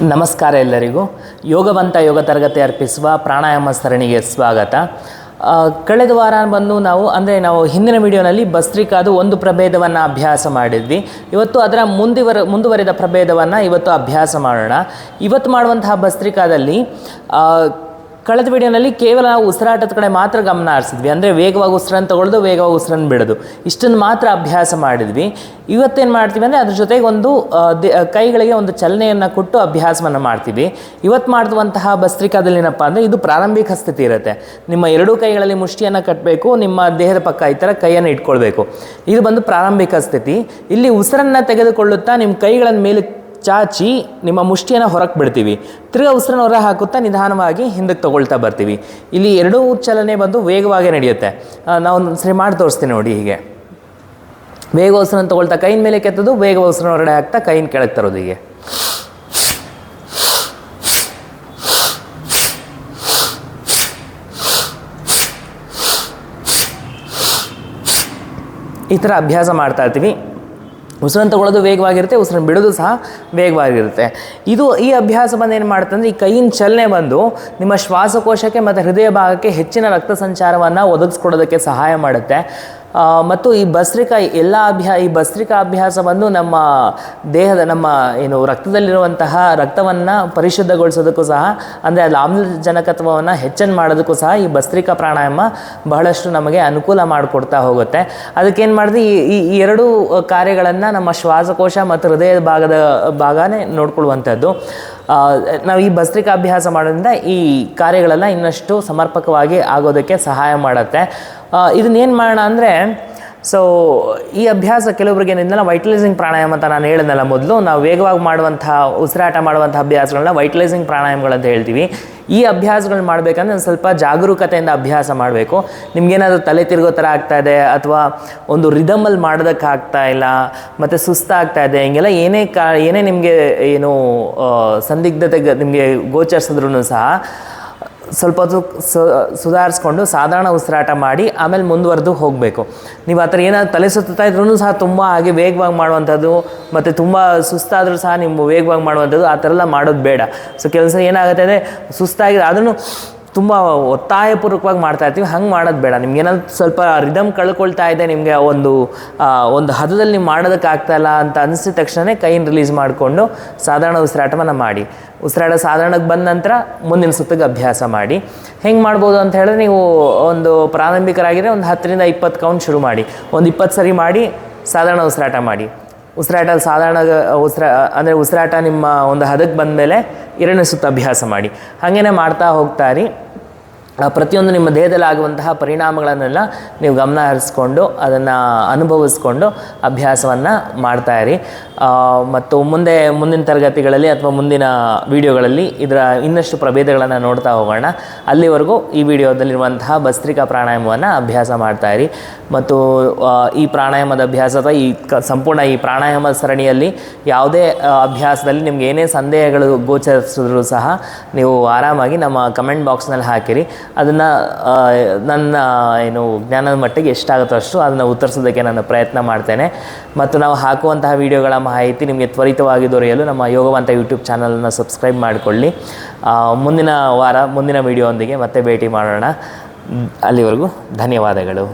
ನಮಸ್ಕಾರ ಎಲ್ಲರಿಗೂ. ಯೋಗವಂತ ಯೋಗ ತರಗತಿ ಅರ್ಪಿಸುವ ಪ್ರಾಣಾಯಾಮ ಸರಣಿಗೆ ಸ್ವಾಗತ. ಕಳೆದ ವಾರ ಬಂದು ನಾವು ಹಿಂದಿನ ವಿಡಿಯೋನಲ್ಲಿ ಭಸ್ತ್ರಿಕಾದು ಒಂದು ಪ್ರಭೇದವನ್ನು ಅಭ್ಯಾಸ ಮಾಡಿದ್ವಿ. ಇವತ್ತು ಅದರ ಮುಂದುವರಿದ ಪ್ರಭೇದವನ್ನು ಇವತ್ತು ಅಭ್ಯಾಸ ಮಾಡೋಣ. ಇವತ್ತು ಮಾಡುವಂತಹ ಭಸ್ತ್ರಿಕಾದಲ್ಲಿ ಕಳೆದ ವಿಡಿಯೋನಲ್ಲಿ ಕೇವಲ ನಾವು ಉಸಿರಾಟದ ಕಡೆ ಮಾತ್ರ ಗಮನ ಹರಿಸಿದ್ವಿ. ಅಂದರೆ ವೇಗವಾಗಿ ಉಸಿರನ್ನು ತಗೊಳ್ಳೋದು, ವೇಗವಾಗಿ ಉಸಿರನ್ನು ಬಿಡೋದು, ಇಷ್ಟನ್ನು ಮಾತ್ರ ಅಭ್ಯಾಸ ಮಾಡಿದ್ವಿ. ಇವತ್ತೇನು ಮಾಡ್ತೀವಿ ಅಂದರೆ ಅದ್ರ ಜೊತೆಗೆ ಒಂದು ಕೈಗಳಿಗೆ ಒಂದು ಚಲನೆಯನ್ನು ಕೊಟ್ಟು ಅಭ್ಯಾಸವನ್ನು ಮಾಡ್ತೀವಿ. ಇವತ್ತು ಮಾಡುವಂತಹ ಭಸ್ತ್ರಿಕಾದಲ್ಲಿ ಏನಪ್ಪ ಅಂದರೆ ಇದು ಪ್ರಾರಂಭಿಕ ಸ್ಥಿತಿ ಇರುತ್ತೆ. ನಿಮ್ಮ ಎರಡೂ ಕೈಗಳಲ್ಲಿ ಮುಷ್ಟಿಯನ್ನು ಕಟ್ಟಬೇಕು, ನಿಮ್ಮ ದೇಹದ ಪಕ್ಕ ಈ ಥರ ಕೈಯನ್ನು ಇಟ್ಕೊಳ್ಬೇಕು. ಇದು ಬಂದು ಪ್ರಾರಂಭಿಕ ಸ್ಥಿತಿ. ಇಲ್ಲಿ ಉಸಿರನ್ನು ತೆಗೆದುಕೊಳ್ಳುತ್ತಾ ನಿಮ್ಮ ಕೈಗಳನ್ನು ಮೇಲೆ ಚಾಚಿ ನಿಮ್ಮ ಮುಷ್ಟಿಯನ್ನು ಹೊರಗೆ ಬಿಡ್ತೀವಿ. ತಿರ್ಗಾ ಉಸಿರನ್ನು ಹೊರ ಹಾಕುತ್ತಾ ನಿಧಾನವಾಗಿ ಹಿಂದಕ್ಕೆ ತೊಗೊಳ್ತಾ ಬರ್ತೀವಿ. ಇಲ್ಲಿ ಎರಡೂ ಚಲನೆ ಬಂದು ವೇಗವಾಗಿ ನಡೆಯುತ್ತೆ. ನಾವು ಒಂದು ಸರಿ ಮಾಡಿ ತೋರಿಸ್ತೀನಿ ನೋಡಿ. ಹೀಗೆ ವೇಗ ಉಸಿರನ್ನು ತೊಗೊಳ್ತಾ ಕೈನ ಮೇಲೆ ಕೆತ್ತೋದು, ವೇಗ ಉಸಿರನ್ನು ಹೊರಗಡೆ ಹಾಕ್ತಾ ಕೈನ ಕೆಳಗೆ ತರೋದು. ಹೀಗೆ ಈ ಥರ ಅಭ್ಯಾಸ ಮಾಡ್ತಾ ಇರ್ತೀವಿ. ಉಸಿರನ್ನು ತಗೊಳ್ಳೋದು ವೇಗವಾಗಿರುತ್ತೆ, ಉಸಿರನ್ನು ಬಿಡೋದು ಸಹ ವೇಗವಾಗಿರುತ್ತೆ. ಈ ಅಭ್ಯಾಸ ಬಂದು ಏನು ಮಾಡುತ್ತೆ ಅಂದರೆ ಈ ಕೈಯಿನ ಚಲನೆ ಬಂದು ನಿಮ್ಮ ಶ್ವಾಸಕೋಶಕ್ಕೆ ಮತ್ತು ಹೃದಯ ಭಾಗಕ್ಕೆ ಹೆಚ್ಚಿನ ರಕ್ತ ಸಂಚಾರವನ್ನು ಒದಗಿಸ್ಕೊಡೋದಕ್ಕೆ ಸಹಾಯ ಮಾಡುತ್ತೆ. ಮತ್ತು ಈ ಭಸ್ತ್ರಿಕಾ ಈ ಭಸ್ತ್ರಿಕಾ ಅಭ್ಯಾಸ ಬಂದು ನಮ್ಮ ದೇಹದ ರಕ್ತದಲ್ಲಿರುವಂತಹ ರಕ್ತವನ್ನು ಪರಿಶುದ್ಧಗೊಳಿಸೋದಕ್ಕೂ ಸಹ, ಅಂದರೆ ಅದು ಆಮ್ಲಜನಕತ್ವವನ್ನು ಹೆಚ್ಚನ್ನು ಮಾಡೋದಕ್ಕೂ ಸಹ ಈ ಭಸ್ತ್ರಿಕಾ ಪ್ರಾಣಾಯಾಮ ಬಹಳಷ್ಟು ನಮಗೆ ಅನುಕೂಲ ಮಾಡಿಕೊಡ್ತಾ ಹೋಗುತ್ತೆ. ಅದಕ್ಕೇನು ಮಾಡಿದ್ವಿ, ಈ ಎರಡೂ ಕಾರ್ಯಗಳನ್ನು ನಮ್ಮ ಶ್ವಾಸಕೋಶ ಮತ್ತು ಹೃದಯದ ಭಾಗನೇ ನೋಡ್ಕೊಳ್ಳುವಂಥದ್ದು. ನಾವು ಈ ಭಸ್ತ್ರಿಕಾ ಅಭ್ಯಾಸ ಮಾಡೋದ್ರಿಂದ ಈ ಕಾರ್ಯಗಳೆಲ್ಲ ಇನ್ನಷ್ಟು ಸಮರ್ಪಕವಾಗಿ ಆಗೋದಕ್ಕೆ ಸಹಾಯ ಮಾಡುತ್ತೆ. ಇದನ್ನೇನು ಮಾಡೋಣ ಅಂದರೆ, ಈ ಅಭ್ಯಾಸ ಕೆಲವರಿಗೆ ಏನಿದ್ದಲ್ಲ ವೈಟಲೈಸಿಂಗ್ ಪ್ರಾಣಾಯಾಮ ಅಂತ ನಾನು ಹೇಳಿದ್ನಲ್ಲ ಮೊದಲು, ನಾವು ವೇಗವಾಗಿ ಮಾಡುವಂತಹ ಉಸಿರಾಟ ಮಾಡುವಂಥ ಅಭ್ಯಾಸಗಳನ್ನ ವೈಟಲೈಸಿಂಗ್ ಪ್ರಾಣಾಯಾಮಗಳಂತ ಹೇಳ್ತೀವಿ. ಈ ಅಭ್ಯಾಸಗಳನ್ನ ಮಾಡಬೇಕಂದ್ರೆ ಒಂದು ಸ್ವಲ್ಪ ಜಾಗರೂಕತೆಯಿಂದ ಅಭ್ಯಾಸ ಮಾಡಬೇಕು. ನಿಮ್ಗೇನಾದರೂ ತಲೆ ತಿರುಗೋ ಥರ ಆಗ್ತಾಯಿದೆ, ಅಥವಾ ಒಂದು ರಿದಮಲ್ಲಿ ಮಾಡೋದಕ್ಕೆ ಆಗ್ತಾ ಇಲ್ಲ, ಮತ್ತು ಸುಸ್ತಾಗ್ತಾ ಇದೆ, ಹಿಂಗೆಲ್ಲ ಏನೇ ನಿಮಗೆ ಸಂದಿಗ್ಧತೆ ನಿಮಗೆ ಗೋಚರಿಸಿದ್ರೂ ಸಹ ಸ್ವಲ್ಪ ಹೊತ್ತು ಸುಧಾರಿಸ್ಕೊಂಡು ಸಾಧಾರಣ ಉಸಿರಾಟ ಮಾಡಿ ಆಮೇಲೆ ಮುಂದುವರೆದು ಹೋಗಬೇಕು. ನೀವು ಆ ಥರ ಏನಾದರೂ ತಲೆ ಸುತ್ತಾ ಇದ್ರೂ ಸಹ ತುಂಬ ಹಾಗೆ ವೇಗವಾಗಿ ಮಾಡುವಂಥದ್ದು, ಮತ್ತು ತುಂಬ ಸುಸ್ತಾದರೂ ಸಹ ನೀವು ವೇಗವಾಗಿ ಮಾಡುವಂಥದ್ದು ಆ ಥರ ಎಲ್ಲ ಮಾಡೋದು ಬೇಡ. ಕೆಲಸ ಏನಾಗುತ್ತೆ ಅಂದರೆ ಸುಸ್ತಾಗಿ ಅದನ್ನು ತುಂಬ ಒತ್ತಾಯಪೂರ್ವಕವಾಗಿ ಮಾಡ್ತಾ ಇರ್ತೀವಿ, ಹಂಗೆ ಮಾಡೋದು ಬೇಡ. ನಿಮ್ಗೆ ಏನಾದ್ರು ಸ್ವಲ್ಪ ರಿದಮ್ ಕಳ್ಕೊಳ್ತಾ ಇದೆ, ನಿಮಗೆ ಒಂದು ಹದದಲ್ಲಿ ನೀವು ಮಾಡೋದಕ್ಕೆ ಆಗ್ತಾಯಿಲ್ಲ ಅಂತ ಅನಿಸಿದ ತಕ್ಷಣ ಕೈನ ರಿಲೀಸ್ ಮಾಡಿಕೊಂಡು ಸಾಧಾರಣ ಉಸಿರಾಟವನ್ನು ಮಾಡಿ. ಉಸಿರಾಟ ಸಾಧಾರಣಕ್ಕೆ ಬಂದ ನಂತರ ಮುಂದಿನ ಸುತ್ತಿಗೆ ಅಭ್ಯಾಸ ಮಾಡಿ. ಹೆಂಗೆ ಮಾಡ್ಬೋದು ಅಂತ ಹೇಳಿದ್ರೆ, ನೀವು ಒಂದು ಪ್ರಾರಂಭಿಕರಾಗಿದ್ದರೆ ಒಂದು 10ರಿಂದ 20 ಕೌಂಟ್ ಶುರು ಮಾಡಿ. ಒಂದು 20 ಸರಿ ಮಾಡಿ ಸಾಧಾರಣ ಉಸಿರಾಟ ಮಾಡಿ. ಉಸಿರಾಟ ನಿಮ್ಮ ಒಂದು ಹದಕ್ಕೆ ಬಂದ ಮೇಲೆ 2ನೇ ಸುತ್ತು ಅಭ್ಯಾಸ ಮಾಡಿ. ಹಾಗೇ ಮಾಡ್ತಾ ಹೋಗ್ತಾ ಇರಿ. ಪ್ರತಿಯೊಂದು ನಿಮ್ಮ ದೇಹದಲ್ಲಿ ಆಗುವಂತಹ ಪರಿಣಾಮಗಳನ್ನೆಲ್ಲ ನೀವು ಗಮನ ಹರಿಸ್ಕೊಂಡು ಅದನ್ನು ಅನುಭವಿಸ್ಕೊಂಡು ಅಭ್ಯಾಸವನ್ನು ಮಾಡ್ತಾಯಿರಿ. ಮತ್ತು ಮುಂದಿನ ತರಗತಿಗಳಲ್ಲಿ ಅಥವಾ ಮುಂದಿನ ವಿಡಿಯೋಗಳಲ್ಲಿ ಇದರ ಇನ್ನಷ್ಟು ಪ್ರಭೇದಗಳನ್ನು ನೋಡ್ತಾ ಹೋಗೋಣ. ಅಲ್ಲಿವರೆಗೂ ಈ ವಿಡಿಯೋದಲ್ಲಿರುವಂತಹ ಭಸ್ತ್ರಿಕಾ ಪ್ರಾಣಾಯಾಮವನ್ನು ಅಭ್ಯಾಸ ಮಾಡ್ತಾಯಿರಿ. ಮತ್ತು ಈ ಪ್ರಾಣಾಯಾಮದ ಅಭ್ಯಾಸ ಅಥವಾ ಸಂಪೂರ್ಣ ಈ ಪ್ರಾಣಾಯಾಮ ಸರಣಿಯಲ್ಲಿ ಯಾವುದೇ ಅಭ್ಯಾಸದಲ್ಲಿ ನಿಮ್ಗೆ ಏನೇ ಸಂದೇಹಗಳು ಗೋಚರಿಸಿದ್ರೂ ಸಹ ನೀವು ಆರಾಮಾಗಿ ನಮ್ಮ ಕಮೆಂಟ್ ಬಾಕ್ಸ್ನಲ್ಲಿ ಹಾಕಿರಿ. ಅದನ್ನು ನನ್ನ ಜ್ಞಾನದ ಮಟ್ಟಿಗೆ ಎಷ್ಟಾಗುತ್ತೋ ಅಷ್ಟು ಅದನ್ನು ಉತ್ತರಿಸೋದಕ್ಕೆ ನಾನು ಪ್ರಯತ್ನ ಮಾಡ್ತೇನೆ. ಮತ್ತು ನಾವು ಹಾಕುವಂತಹ ವಿಡಿಯೋಗಳ ಮಾಹಿತಿ ನಿಮಗೆ ತ್ವರಿತವಾಗಿ ದೊರೆಯಲು ನಮ್ಮ ಯೋಗವಂತ ಯೂಟ್ಯೂಬ್ ಚಾನಲನ್ನು ಸಬ್ಸ್ಕ್ರೈಬ್ ಮಾಡಿಕೊಳ್ಳಿ. ಮುಂದಿನ ವಾರ ಮುಂದಿನ ವಿಡಿಯೋ ಒಂದಿಗೆ ಮತ್ತೆ ಭೇಟಿ ಮಾಡೋಣ. ಅಲ್ಲಿವರೆಗೂ ಧನ್ಯವಾದಗಳು.